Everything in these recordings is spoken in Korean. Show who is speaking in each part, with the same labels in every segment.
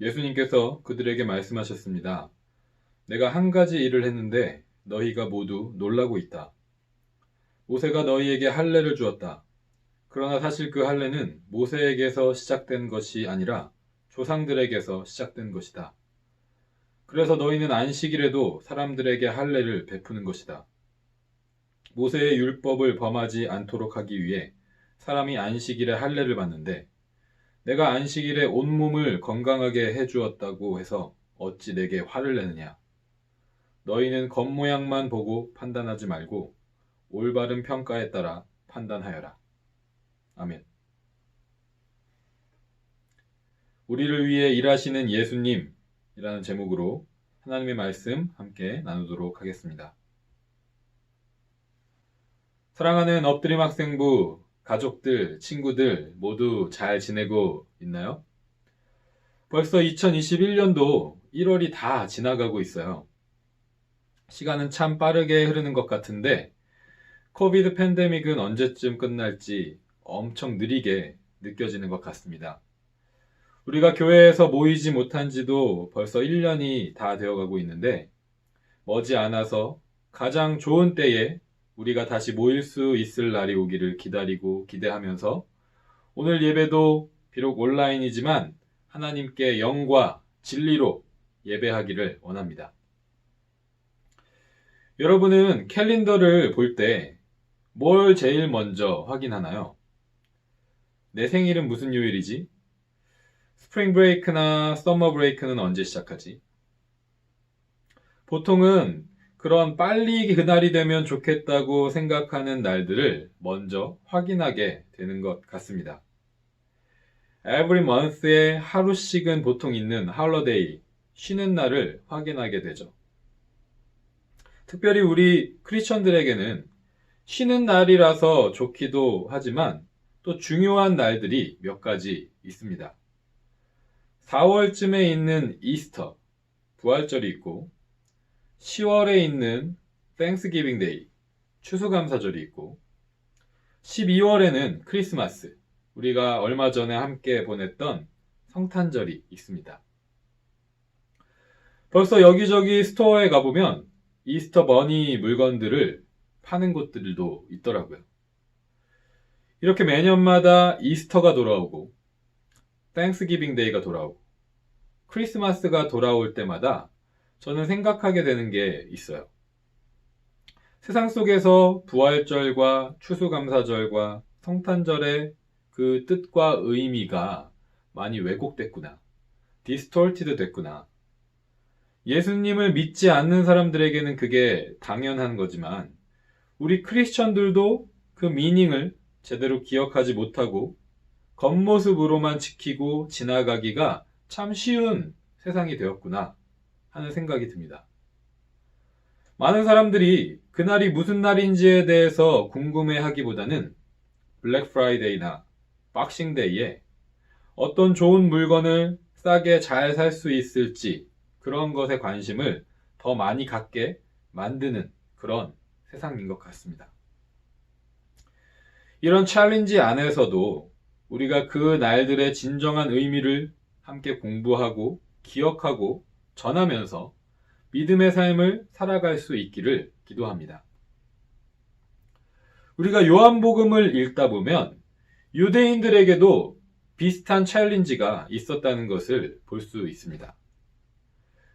Speaker 1: 예수님께서 그들에게 말씀하셨습니다. 내가 한 가지 일을 했는데 너희가 모두 놀라고 있다. 모세가 너희에게 할례를 주었다. 그러나 사실 그 할례는 모세에게서 시작된 것이 아니라 조상들에게서 시작된 것이다. 그래서 너희는 안식일에도 사람들에게 할례를 베푸는 것이다. 모세의 율법을 범하지 않도록 하기 위해 사람이 안식일에 할례를 받는데 내가 안식일에 온몸을 건강하게 해주었다고 해서 어찌 내게 화를 내느냐. 너희는 겉모양만 보고 판단하지 말고 올바른 평가에 따라 판단하여라. 아멘. 우리를 위해 일하시는 예수님이라는 제목으로 하나님의 말씀 함께 나누도록 하겠습니다. 사랑하는 엎드림 학생부, 가족들, 친구들 모두 잘 지내고 있나요? 벌써 2021년도 1월이 다 지나가고 있어요. 시간은 참 빠르게 흐르는 것 같은데 코비드 팬데믹은 언제쯤 끝날지 엄청 느리게 느껴지는 것 같습니다. 우리가 교회에서 모이지 못한 지도 벌써 1년이 다 되어가고 있는데 머지않아서 가장 좋은 때에 우리가 다시 모일 수 있을 날이 오기를 기다리고 기대하면서 오늘 예배도 비록 온라인이지만 하나님께 영과 진리로 예배하기를 원합니다. 여러분은 캘린더를 볼 때 뭘 제일 먼저 확인하나요? 내 생일은 무슨 요일이지? 스프링 브레이크나 서머 브레이크는 언제 시작하지? 보통은 그런 빨리 그날이 되면 좋겠다고 생각하는 날들을 먼저 확인하게 되는 것 같습니다. Every month에 하루씩은 보통 있는 holiday, 쉬는 날을 확인하게 되죠. 특별히 우리 크리스천들에게는 쉬는 날이라서 좋기도 하지만 또 중요한 날들이 몇 가지 있습니다. 4월쯤에 있는 이스터, 부활절이 있고 10월에 있는 Thanksgiving Day, 추수감사절이 있고 12월에는 크리스마스, 우리가 얼마 전에 함께 보냈던 성탄절이 있습니다. 벌써 여기저기 스토어에 가보면 이스터 버니 물건들을 파는 곳들도 있더라고요. 이렇게 매년마다 이스터가 돌아오고 땡스기빙 데이가 돌아오고 크리스마스가 돌아올 때마다 저는 생각하게 되는 게 있어요. 세상 속에서 부활절과 추수감사절과 성탄절의 그 뜻과 의미가 많이 왜곡됐구나. 디스톨티드 됐구나. 예수님을 믿지 않는 사람들에게는 그게 당연한 거지만 우리 크리스천들도 그 미닝을 제대로 기억하지 못하고 겉모습으로만 지키고 지나가기가 참 쉬운 세상이 되었구나 하는 생각이 듭니다. 많은 사람들이 그날이 무슨 날인지에 대해서 궁금해하기보다는 블랙 프라이데이나 박싱데이에 어떤 좋은 물건을 싸게 잘 살 수 있을지 그런 것에 관심을 더 많이 갖게 만드는 그런 세상인 것 같습니다. 이런 챌린지 안에서도 우리가 그 날들의 진정한 의미를 함께 공부하고 기억하고 전하면서 믿음의 삶을 살아갈 수 있기를 기도합니다. 우리가 요한복음을 읽다 보면 유대인들에게도 비슷한 챌린지가 있었다는 것을 볼 수 있습니다.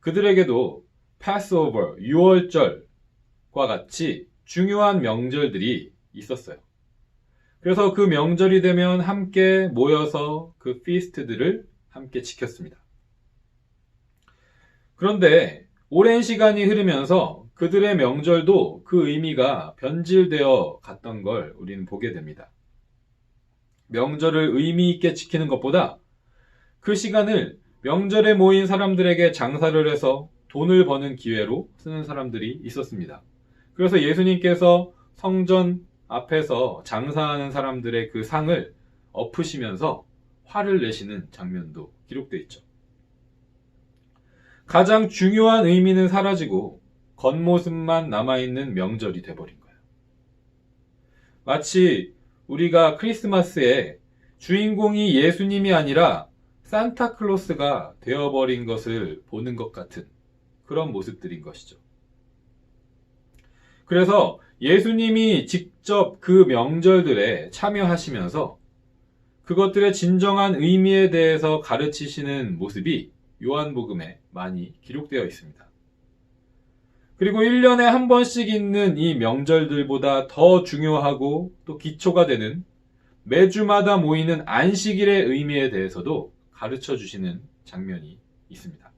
Speaker 1: 그들에게도 패스오버, 유월절과 같이 중요한 명절들이 있었어요. 그래서 그 명절이 되면 함께 모여서 그 피스트들을 함께 지켰습니다. 그런데 오랜 시간이 흐르면서 그들의 명절도 그 의미가 변질되어 갔던 걸 우리는 보게 됩니다. 명절을 의미 있게 지키는 것보다 그 시간을 명절에 모인 사람들에게 장사를 해서 돈을 버는 기회로 쓰는 사람들이 있었습니다. 그래서 예수님께서 성전 앞에서 장사하는 사람들의 그 상을 엎으시면서 화를 내시는 장면도 기록되어 있죠. 가장 중요한 의미는 사라지고 겉모습만 남아있는 명절이 돼버린 거예요. 마치 우리가 크리스마스에 주인공이 예수님이 아니라 산타클로스가 되어버린 것을 보는 것 같은 그런 모습들인 것이죠. 그래서 예수님이 직접 그 명절들에 참여하시면서 그것들의 진정한 의미에 대해서 가르치시는 모습이 요한복음에 많이 기록되어 있습니다. 그리고 1년에 한 번씩 있는 이 명절들보다 더 중요하고 또 기초가 되는 매주마다 모이는 안식일의 의미에 대해서도 가르쳐 주시는 장면이 있습니다.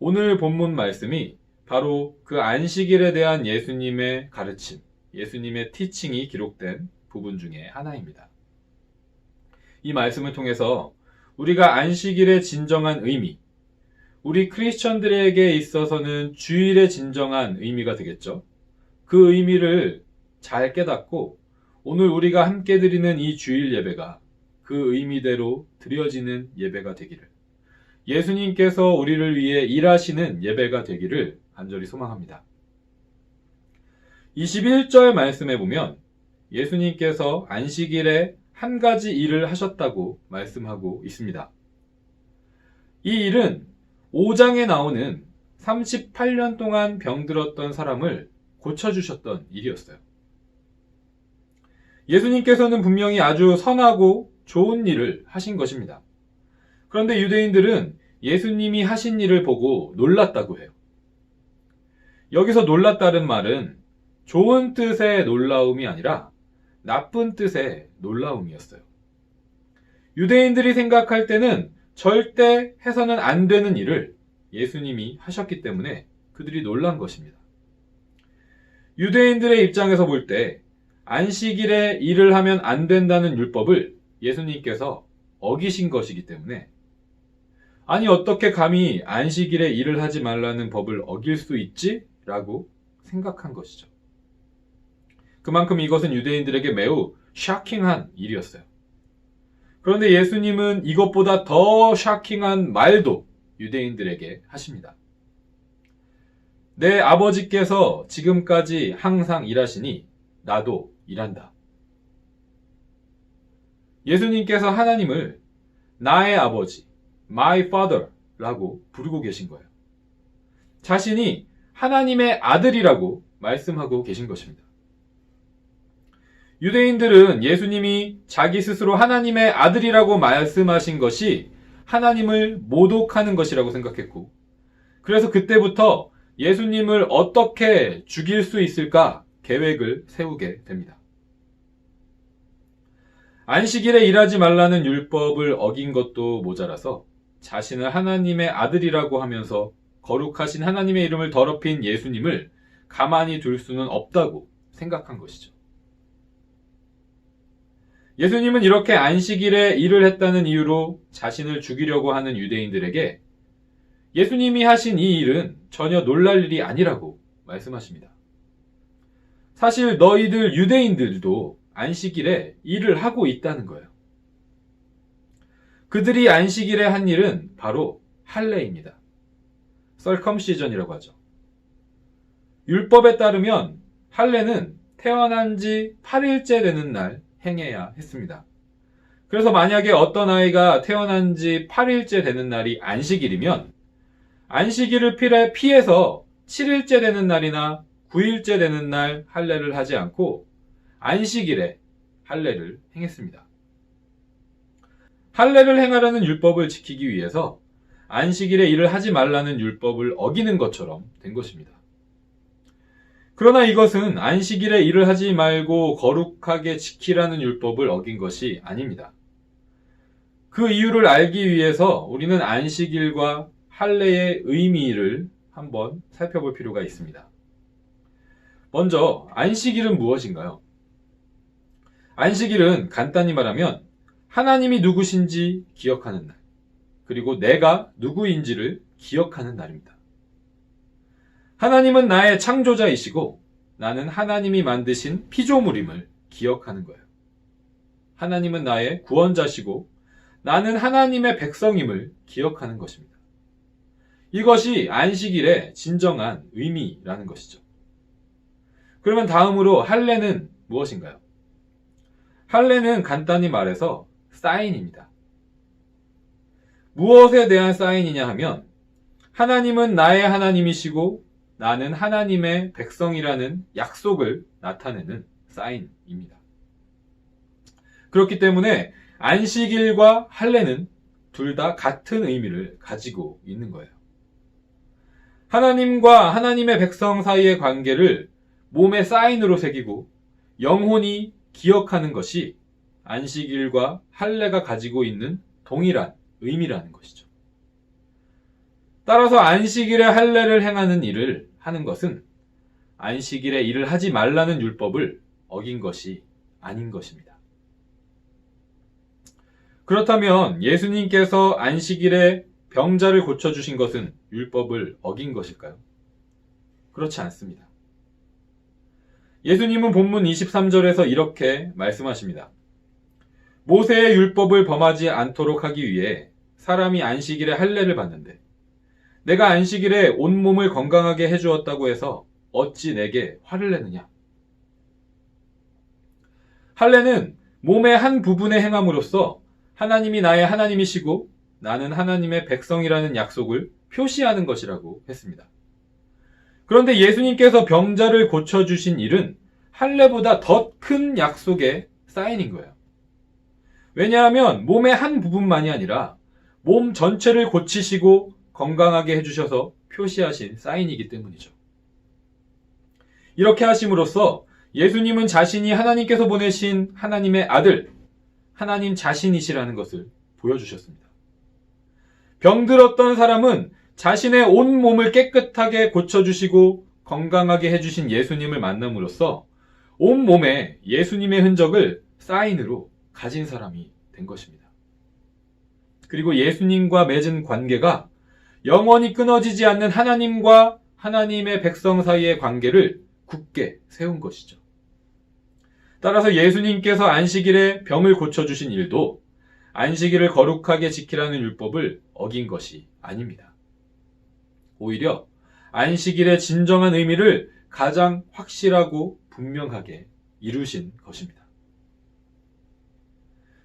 Speaker 1: 오늘 본문 말씀이 바로 그 안식일에 대한 예수님의 가르침, 예수님의 티칭이 기록된 부분 중에 하나입니다. 이 말씀을 통해서 우리가 안식일의 진정한 의미, 우리 크리스천들에게 있어서는 주일의 진정한 의미가 되겠죠. 그 의미를 잘 깨닫고 오늘 우리가 함께 드리는 이 주일 예배가 그 의미대로 드려지는 예배가 되기를, 예수님께서 우리를 위해 일하시는 예배가 되기를 간절히 소망합니다. 21절 말씀에 보면 예수님께서 안식일에 한 가지 일을 하셨다고 말씀하고 있습니다. 이 일은 5장에 나오는 38년 동안 병들었던 사람을 고쳐주셨던 일이었어요. 예수님께서는 분명히 아주 선하고 좋은 일을 하신 것입니다. 그런데 유대인들은 예수님이 하신 일을 보고 놀랐다고 해요. 여기서 놀랐다는 말은 좋은 뜻의 놀라움이 아니라 나쁜 뜻의 놀라움이었어요. 유대인들이 생각할 때는 절대 해서는 안 되는 일을 예수님이 하셨기 때문에 그들이 놀란 것입니다. 유대인들의 입장에서 볼 때 안식일에 일을 하면 안 된다는 율법을 예수님께서 어기신 것이기 때문에, 아니 어떻게 감히 안식일에 일을 하지 말라는 법을 어길 수 있지? 라고 생각한 것이죠. 그만큼 이것은 유대인들에게 매우 쇼킹한 일이었어요. 그런데 예수님은 이것보다 더 쇼킹한 말도 유대인들에게 하십니다. 내 아버지께서 지금까지 항상 일하시니 나도 일한다. 예수님께서 하나님을 나의 아버지, my father 라고 부르고 계신 거예요. 자신이 하나님의 아들이라고 말씀하고 계신 것입니다. 유대인들은 예수님이 자기 스스로 하나님의 아들이라고 말씀하신 것이 하나님을 모독하는 것이라고 생각했고, 그래서 그때부터 예수님을 어떻게 죽일 수 있을까 계획을 세우게 됩니다. 안식일에 일하지 말라는 율법을 어긴 것도 모자라서 자신을 하나님의 아들이라고 하면서 거룩하신 하나님의 이름을 더럽힌 예수님을 가만히 둘 수는 없다고 생각한 것이죠. 예수님은 이렇게 안식일에 일을 했다는 이유로 자신을 죽이려고 하는 유대인들에게 예수님이 하신 이 일은 전혀 놀랄 일이 아니라고 말씀하십니다. 사실 너희들 유대인들도 안식일에 일을 하고 있다는 거예요. 그들이 안식일에 한 일은 바로 할례입니다. circumcision이라고 하죠. 율법에 따르면 할례는 태어난 지 8일째 되는 날 행해야 했습니다. 그래서 만약에 어떤 아이가 태어난 지 8일째 되는 날이 안식일이면 안식일을 피해서 7일째 되는 날이나 9일째 되는 날 할례를 하지 않고 안식일에 할례를 행했습니다. 할례를 행하라는 율법을 지키기 위해서 안식일에 일을 하지 말라는 율법을 어기는 것처럼 된 것입니다. 그러나 이것은 안식일에 일을 하지 말고 거룩하게 지키라는 율법을 어긴 것이 아닙니다. 그 이유를 알기 위해서 우리는 안식일과 할례의 의미를 한번 살펴볼 필요가 있습니다. 먼저 안식일은 무엇인가요? 안식일은 간단히 말하면 하나님이 누구신지 기억하는 날, 그리고 내가 누구인지를 기억하는 날입니다. 하나님은 나의 창조자이시고 나는 하나님이 만드신 피조물임을 기억하는 거예요. 하나님은 나의 구원자시고 나는 하나님의 백성임을 기억하는 것입니다. 이것이 안식일의 진정한 의미라는 것이죠. 그러면 다음으로 할례는 무엇인가요? 할례는 간단히 말해서 사인입니다. 무엇에 대한 사인이냐 하면 하나님은 나의 하나님이시고 나는 하나님의 백성이라는 약속을 나타내는 사인입니다. 그렇기 때문에 안식일과 할례는 둘 다 같은 의미를 가지고 있는 거예요. 하나님과 하나님의 백성 사이의 관계를 몸의 사인으로 새기고 영혼이 기억하는 것이 안식일과 할례가 가지고 있는 동일한 의미라는 것이죠. 따라서 안식일에 할례를 행하는 일을 하는 것은 안식일에 일을 하지 말라는 율법을 어긴 것이 아닌 것입니다. 그렇다면 예수님께서 안식일에 병자를 고쳐주신 것은 율법을 어긴 것일까요? 그렇지 않습니다. 예수님은 본문 23절에서 이렇게 말씀하십니다. 모세의 율법을 범하지 않도록 하기 위해 사람이 안식일에 할례를 받는데 내가 안식일에 온몸을 건강하게 해주었다고 해서 어찌 내게 화를 내느냐? 할례는 몸의 한 부분의 행함으로써 하나님이 나의 하나님이시고 나는 하나님의 백성이라는 약속을 표시하는 것이라고 했습니다. 그런데 예수님께서 병자를 고쳐주신 일은 할례보다 더 큰 약속의 사인인 거예요. 왜냐하면 몸의 한 부분만이 아니라 몸 전체를 고치시고 건강하게 해주셔서 표시하신 사인이기 때문이죠. 이렇게 하심으로써 예수님은 자신이 하나님께서 보내신 하나님의 아들, 하나님 자신이시라는 것을 보여주셨습니다. 병들었던 사람은 자신의 온 몸을 깨끗하게 고쳐주시고 건강하게 해주신 예수님을 만남으로써 온 몸에 예수님의 흔적을 사인으로 가진 사람이 된 것입니다. 그리고 예수님과 맺은 관계가 영원히 끊어지지 않는 하나님과 하나님의 백성 사이의 관계를 굳게 세운 것이죠. 따라서 예수님께서 안식일에 병을 고쳐주신 일도 안식일을 거룩하게 지키라는 율법을 어긴 것이 아닙니다. 오히려 안식일의 진정한 의미를 가장 확실하고 분명하게 이루신 것입니다.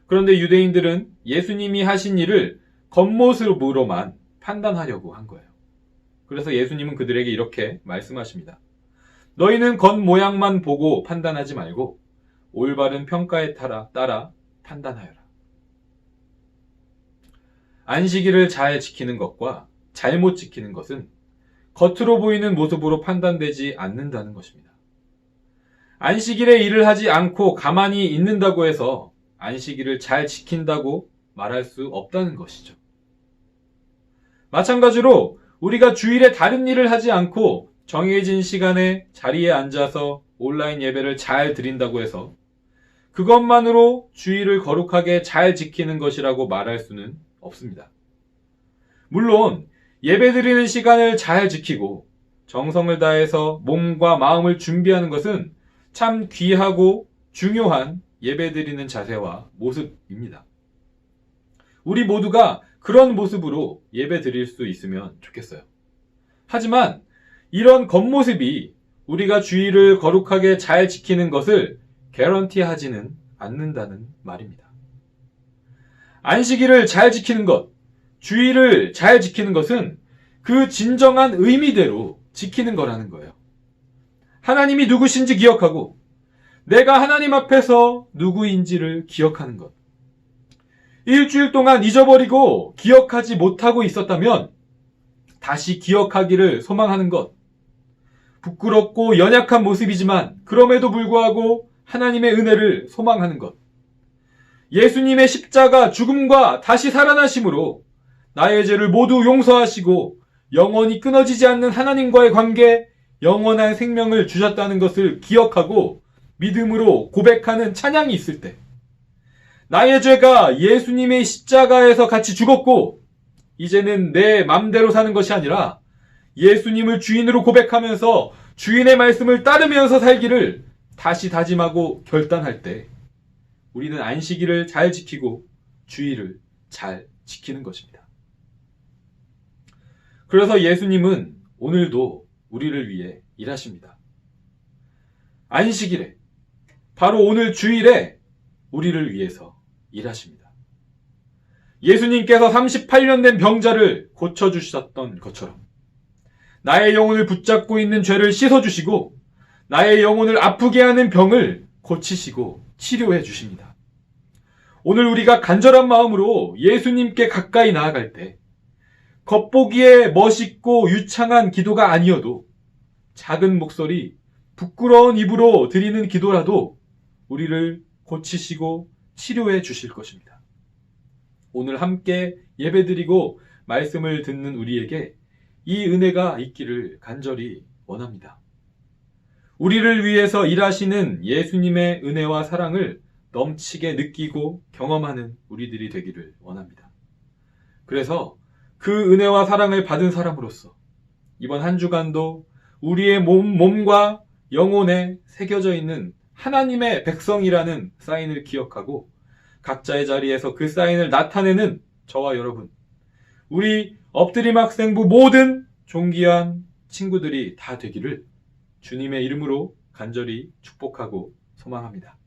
Speaker 1: 그런데 유대인들은 예수님이 하신 일을 겉모습으로만 판단하려고 한 거예요. 그래서 예수님은 그들에게 이렇게 말씀하십니다. 너희는 겉모양만 보고 판단하지 말고 올바른 평가에 따라 판단하여라. 안식일을 잘 지키는 것과 잘못 지키는 것은 겉으로 보이는 모습으로 판단되지 않는다는 것입니다. 안식일에 일을 하지 않고 가만히 있는다고 해서 안식일을 잘 지킨다고 말할 수 없다는 것이죠. 마찬가지로 우리가 주일에 다른 일을 하지 않고 정해진 시간에 자리에 앉아서 온라인 예배를 잘 드린다고 해서 그것만으로 주일을 거룩하게 잘 지키는 것이라고 말할 수는 없습니다. 물론 예배 드리는 시간을 잘 지키고 정성을 다해서 몸과 마음을 준비하는 것은 참 귀하고 중요한 예배 드리는 자세와 모습입니다. 우리 모두가 그런 모습으로 예배 드릴 수 있으면 좋겠어요. 하지만 이런 겉모습이 우리가 주일을 거룩하게 잘 지키는 것을 개런티하지는 않는다는 말입니다. 안식일을 잘 지키는 것, 주일을 잘 지키는 것은 그 진정한 의미대로 지키는 거라는 거예요. 하나님이 누구신지 기억하고 내가 하나님 앞에서 누구인지를 기억하는 것. 일주일 동안 잊어버리고 기억하지 못하고 있었다면 다시 기억하기를 소망하는 것. 부끄럽고 연약한 모습이지만 그럼에도 불구하고 하나님의 은혜를 소망하는 것. 예수님의 십자가 죽음과 다시 살아나심으로 나의 죄를 모두 용서하시고 영원히 끊어지지 않는 하나님과의 관계, 영원한 생명을 주셨다는 것을 기억하고 믿음으로 고백하는 찬양이 있을 때 나의 죄가 예수님의 십자가에서 같이 죽었고 이제는 내 맘대로 사는 것이 아니라 예수님을 주인으로 고백하면서 주인의 말씀을 따르면서 살기를 다시 다짐하고 결단할 때 우리는 안식일을 잘 지키고 주일을 잘 지키는 것입니다. 그래서 예수님은 오늘도 우리를 위해 일하십니다. 안식일에, 바로 오늘 주일에 우리를 위해서 일하십니다. 예수님께서 38년 된 병자를 고쳐주셨던 것처럼 나의 영혼을 붙잡고 있는 죄를 씻어주시고 나의 영혼을 아프게 하는 병을 고치시고 치료해 주십니다. 오늘 우리가 간절한 마음으로 예수님께 가까이 나아갈 때 겉보기에 멋있고 유창한 기도가 아니어도 작은 목소리, 부끄러운 입으로 드리는 기도라도 우리를 고치시고 치료해 주실 것입니다. 오늘 함께 예배드리고 말씀을 듣는 우리에게 이 은혜가 있기를 간절히 원합니다. 우리를 위해서 일하시는 예수님의 은혜와 사랑을 넘치게 느끼고 경험하는 우리들이 되기를 원합니다. 그래서 그 은혜와 사랑을 받은 사람으로서 이번 한 주간도 우리의 몸과 영혼에 새겨져 있는 하나님의 백성이라는 사인을 기억하고 각자의 자리에서 그 사인을 나타내는 저와 여러분, 우리 엎드림 학생부 모든 존귀한 친구들이 다 되기를 주님의 이름으로 간절히 축복하고 소망합니다.